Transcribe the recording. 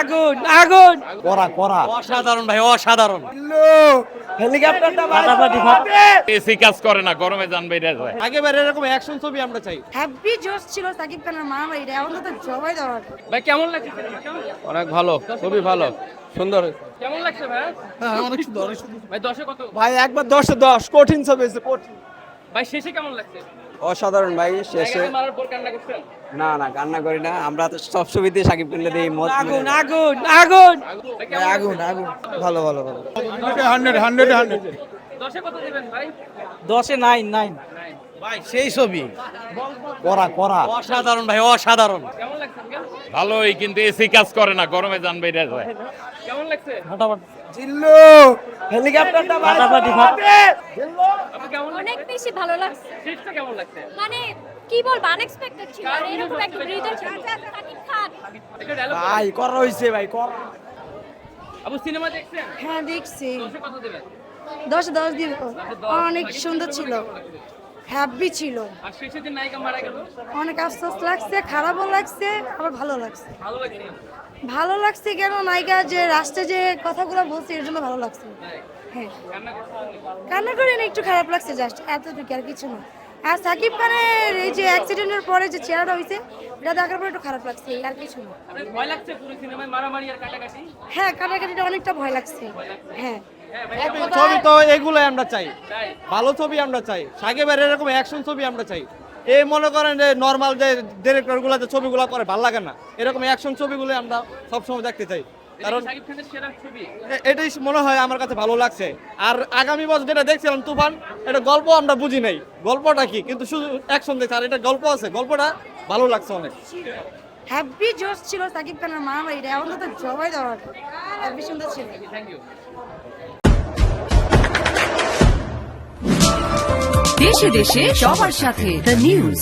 আগুন আগুন করা করা অসাধারণ ভাই অসাধারণ হেলিকপ্টারটা ফাটাফাটি এসি কাজ করে না, গরমে যান বেরিয়ে যায়। আগেবার এরকম অ্যাকশন ছবি আমরা চাই। হ্যাপি জোশ ছিল সাকিব খানের মারামারি এখন তো জবাই দেওয়ার ভাই কেমন লাগছে সিনেমাটা? অনেক ভালো, খুবই ভালো, সুন্দর। কেমন লাগছে ভাই? অনেক সুন্দর। ভাই 10 কত? ভাই একবার 10 কঠিন ছবি হয়েছে, কঠিন। ভাই শেষে কেমন লাগছে? অসাধারণ ভাই। শেষে জায়গাতে মারার পর কান্না করছেন? না কান্না করি না, আমরা তো সব ছবিতে সাকিব খানকে দিই মত আগুন আগুন আগুন ভাই কেমন আগুন আগুন ভালো ভালো ভালো। 10 কত দিবেন ভাই? 10-এ 9 ভাই সেই ছবি করা করা অসাধারণ ভাই অসাধারণ কেমন লাগছে আঙ্কেল? ভালোই, কিন্তু এসি কাজ করে না, গরমে যান বেরিয়ে যায়। কেমন লাগছে? জিল্লু হেলিকপ্টারটা আপনি কেমন লাগছে? অনেক বেশি ভালো লাগছে শেষটা কেমন লাগছে? মানে কি বলবো আনএক্সপেক্টেড ছিল আর এরকম একটা হৃদয় ছিল সাকিব খান একটা ডায়লগ ভাই করা হইছে ভাই করা। আবু সিনেমা দেখছেন? হ্যাঁ দেখছি 10 কত দিবেন? 10 দিব অনেক সুন্দর ছিল, হ্যাপি ছিল, আর শেষে যে নায়িকা মারা গেল অনেক আফসোস লাগছে, খারাপও লাগছে আবার ভালো লাগছে। ভালো লাগছে? ভালো লাগছে কেন নায়িকা যে রাস্তে যে কথাগুলো বলছে এর জন্য ভালো লাগছে। হ্যাঁ কান্না করছেন? কান্না করে না, একটু খারাপ লাগছে জাস্ট এতটুকু আর কিছু না। আর সাকিব খানের এই যে অ্যাক্সিডেন্টের পরে যে চেহারাটা হয়েছে এটা দেখার পরে একটু খারাপ লাগছে আর কিছু না। আপনার ভয় লাগছে পুরো সিনেমায় মারামারি আর কাটাকাটি? হ্যাঁ কাটাকাটিটা অনেকটা ভয় লাগছে। হ্যাঁ ছবি তো এগুলোই আমরা চাই, তাই ভালো ছবি আমরা চাই। সাকিবের এরকম অ্যাকশন ছবি আমরা চাই। এই মনে করেন যে নর্মাল যে ডিরেক্টর গুলা যে ছবিগুলো করে ভালো লাগে না, এরকম অ্যাকশন ছবিগুলো আমরা সবসময় দেখতে চাই। কারণ শাকিব খানের সেরা ছবি। এটাই মনে হয় আমার কাছে ভালো লাগছে। আর আগামী বছর যেটা দেখছিলাম তুফান, এটা গল্প আমরা বুঝি নাই গল্পটা কি, কিন্তু শুধু অ্যাকশন দেখছি। আর এটা গল্প আছে, গল্পটা ভালো লাগছে অনেক। হ্যাপি জোশ ছিল সাকিব খানের মারামারি এখন তো জবাই দেওয়ার হ্যাপি সুন্দর ছিল। Thank you. দেশে দেশে সবার সাথে দ্য নিউজ।